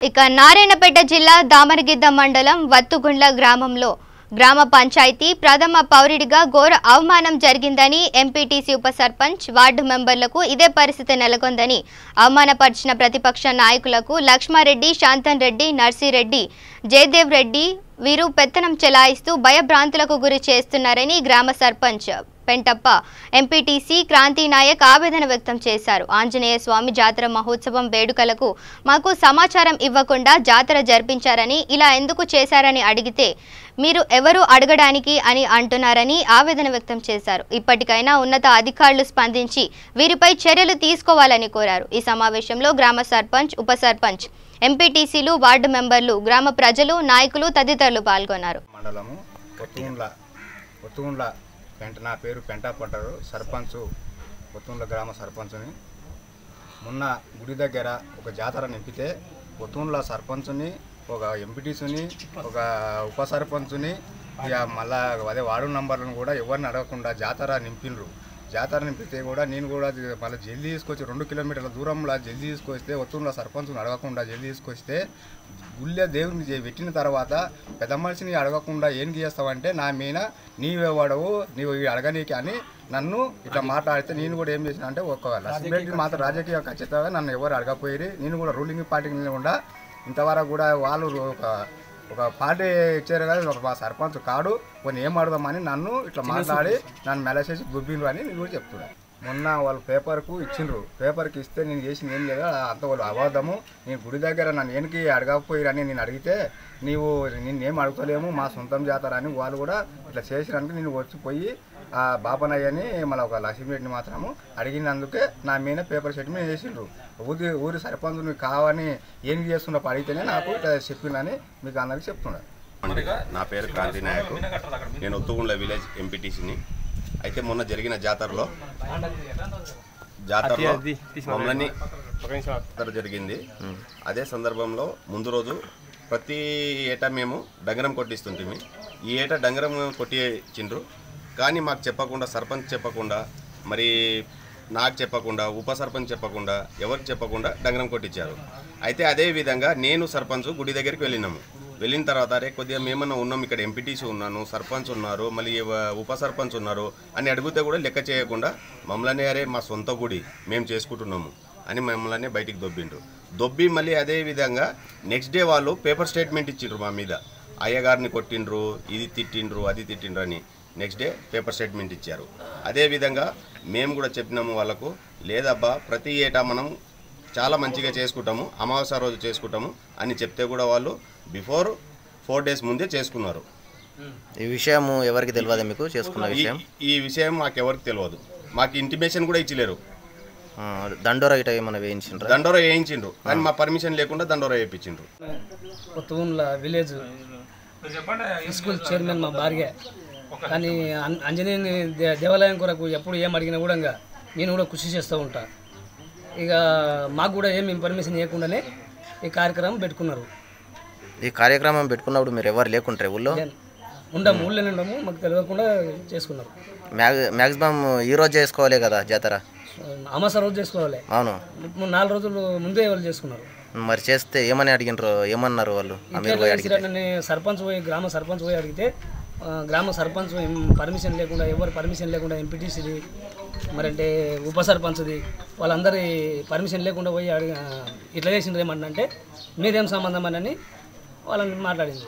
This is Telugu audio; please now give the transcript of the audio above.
ఇక నారాయణపేట జిల్లా దామరగిద్ద మండలం వత్తుగుండ్ల గ్రామంలో గ్రామ పంచాయతీ ప్రథమ పౌరుడిగా ఘోర అవమానం జరిగిందని ఎంపీటీసీ ఉప సర్పంచ్ వార్డు మెంబర్లకు ఇదే పరిస్థితి నెలకొందని అవమానపరిచిన ప్రతిపక్ష నాయకులకు లక్ష్మారెడ్డి, శాంతన్ రెడ్డి, నర్సిరెడ్డి, జయదేవ్ రెడ్డి వీరు పెత్తనం చెలాయిస్తూ భయభ్రాంతులకు గురి చేస్తున్నారని గ్రామ సర్పంచ్ పెంటప్ప ఎంపీటీసీ క్రాంతి నాయక్ ఆవేదన వ్యక్తం చేశారు. ఆంజనేయ స్వామి జాతర మహోత్సవం వేడుకలకు మాకు సమాచారం ఇవ్వకుండా జాతర జరిపించారని, ఇలా ఎందుకు చేశారని అడిగితే మీరు ఎవరు అడగడానికి అని అంటున్నారని ఆవేదన వ్యక్తం చేశారు. ఇప్పటికైనా ఉన్నత అధికారులు స్పందించి వీరిపై చర్యలు తీసుకోవాలని కోరారు. ఈ సమావేశంలో గ్రామ సర్పంచ్, ఉప సర్పంచ్, ఎంపీటీసీలు, వార్డు మెంబర్లు, గ్రామ ప్రజలు, నాయకులు తదితరులు పాల్గొన్నారు. నా పేరు పెంటప్ప అంటారు. సర్పంచ్, కొత్తూండ్ల గ్రామ సర్పంచ్ని. మొన్న గుడి దగ్గర ఒక జాతర నింపితే కొత్తూండ్ల సర్పంచ్ని, ఒక ఎంపీటీసీని, ఒక ఉప సర్పంచ్ని, ఇక మళ్ళీ అదే వార్డు నంబర్లను కూడా ఎవరిని అడగకుండా జాతర నింపినరు. జాతర నింపితే కూడా నేను కూడా మళ్ళీ జల్దీ తీసుకొచ్చి 2 కిలోమీటర్ల దూరంలో జల్దీ తీసుకొస్తే కొత్తూండ్ల సర్పంచ్ని అడగకుండా జల్దీ తీసుకొస్తే గుళ్ళే దేవుడిని పెట్టిన తర్వాత పెద్ద మనిషిని అడగకుండా ఏం చేస్తావంటే నా మీద నీవే వాడవు, నీవు అడగనీకి అని నన్ను ఇట్లా మాట్లాడితే నేను కూడా ఏం చేసిన అంటే ఒక లక్ష్మీరెడ్డి మాత్రం రాజకీయ ఖచ్చితంగా నన్ను ఎవరు అడగపోయి నేను కూడా రూలింగ్ పార్టీకి నిలకుండా ఇంతవరకు కూడా వాళ్ళు ఒక పార్టీ ఇచ్చారు కదా, మా సర్పంచ్ కాడు కొన్ని ఏం అడదామని నన్ను ఇట్లా మాట్లాడి నన్ను మెసేజ్ గుబ్బిండ్రు అని నేను కూడా చెప్తున్నాను. మొన్న వాళ్ళు పేపర్కు ఇచ్చిండ్రు. పేపర్కి ఇస్తే నేను చేసింది ఏం లేదా అంత వాళ్ళు అబద్ధము. నేను గుడి దగ్గర నన్ను వెనక్కి అడగకపోయిరని నేను అడిగితే నిన్నేం అడుగుతలేము, మా సొంతం జాతర అని వాళ్ళు కూడా ఇట్లా చేసినందుకు నేను వచ్చిపోయి ఆ బాపనయ్యని మళ్ళీ ఒక లక్ష్మీరెడ్డిని మాత్రము అడిగినందుకే నా మీద పేపర్ సెట్ మీద చేసిండ్రు. ఊరి సర్పంచ్ కావని ఏం చేస్తున్నప్పుడు అడిగితేనే నాకు ఇట్లా చెప్పిందని మీకు అందరికీ చెప్తున్నారు. నా పేరు క్రాంతి నాయక్, నేను వత్తుగుండ్ల విలేజ్ ఎంపీటీసీని. అయితే మొన్న జరిగిన జాతరలో మమ్మల్ని జరిగింది. అదే సందర్భంలో ముందు రోజు ప్రతి ఏటా మేము డంగరం కొట్టిస్తుంటే ఈ ఏటా డంగరం కొట్టిండ్రు. కానీ మాకు చెప్పకుండా, సర్పంచ్ చెప్పకుండా, మరి నాకు చెప్పకుండా, ఉప సర్పంచ్ చెప్పకుండా, ఎవరికి చెప్పకుండా డంగరం కొట్టించారు. అయితే అదే విధంగా నేను సర్పంచ్ గుడి దగ్గరికి వెళ్ళిన తర్వాత అరే కొద్దిగా మేమన్నా ఉన్నాం, ఇక్కడ ఎంపీటీసీ ఉన్నాను, సర్పంచ్ ఉన్నారు, మళ్ళీ ఉప సర్పంచ్ ఉన్నారు అని అడిగితే కూడా లెక్క చేయకుండా మమ్మల్ని అరే మా సొంత గుడి మేము చేసుకుంటున్నాము అని మమ్మల్ని బయటికి దొబ్బి మళ్ళీ అదే విధంగా నెక్స్ట్ డే వాళ్ళు పేపర్ స్టేట్మెంట్ ఇచ్చిండ్రు మా మీద. అయ్యగారిని కొట్టిండ్రు, ఇది తిట్టిండ్రు, అది తిట్టిండ్రు అని నెక్స్ట్ డే పేపర్ స్టేట్మెంట్ ఇచ్చారు. అదేవిధంగా మేము కూడా చెప్పినాము వాళ్ళకు, లేదబ్బా ప్రతి ఏటా మనం చాలా మంచిగా చేసుకుంటాము, అమావాస్య రోజు చేసుకుంటాము అని చెప్తే కూడా వాళ్ళు బిఫోర్ 4 days ముందే చేసుకున్నారు. ఈ విషయం ఎవరికి తెలియదు మీకు చేసుకున్న విషయం? ఈ విషయం మాకు ఎవరికి తెలియదు, మాకు ఇంటిమేషన్ కూడా ఇచ్చలేరు. దండోరా ఇట ఏమైనా వేయించిండ్రు? దండోరా వేయించిండ్రు కానీ మా పర్మిషన్ లేకుండా దండోరా వేయించిండ్రు. కొత్తూండ్ల విలేజ్ స్కూల్ చైర్మన్ మా భార్య. కానీ ఆంజనేయుని దేవాలయం కొరకు ఎప్పుడు ఏం అడిగినా కూడా నేను కూడా కృషి చేస్తూ ఉంటా. ఇక మాకు కూడా ఏమి పర్మిషన్ ఇవ్వకుండానే ఈ కార్యక్రమం పెట్టుకున్నారు. ఈ కార్యక్రమం పెట్టుకున్నప్పుడు మీరు ఎవరు లేకుంటారు ఊళ్ళో? ఊళ్ళోనే ఉండము, మాకు తెలియకుండా చేసుకున్నారు. మ్యాక్సిమం ఈ రోజు చేసుకోవాలి కదా జాతర? అమావాస్య రోజు చేసుకోవాలి. అవును, 4 రోజులు ముందే వాళ్ళు చేసుకున్నారు. మరి చేస్తే ఏమని అడిగినారు, ఏమన్నారు వాళ్ళు? సర్పంచ్ పోయి గ్రామ సర్పంచ్ పోయి అడిగితే గ్రామ సర్పంచ్ పర్మిషన్ లేకుండా, ఎవరు పర్మిషన్ లేకుండా ఎంపీటీసీది మరంటే ఉప సర్పంచ్ది వాళ్ళందరి పర్మిషన్ లేకుండా పోయి ఇట్లా చేసిండ్రు ఏమంటే మీరేం సంబంధం అని వాళ్ళని మాట్లాడింది.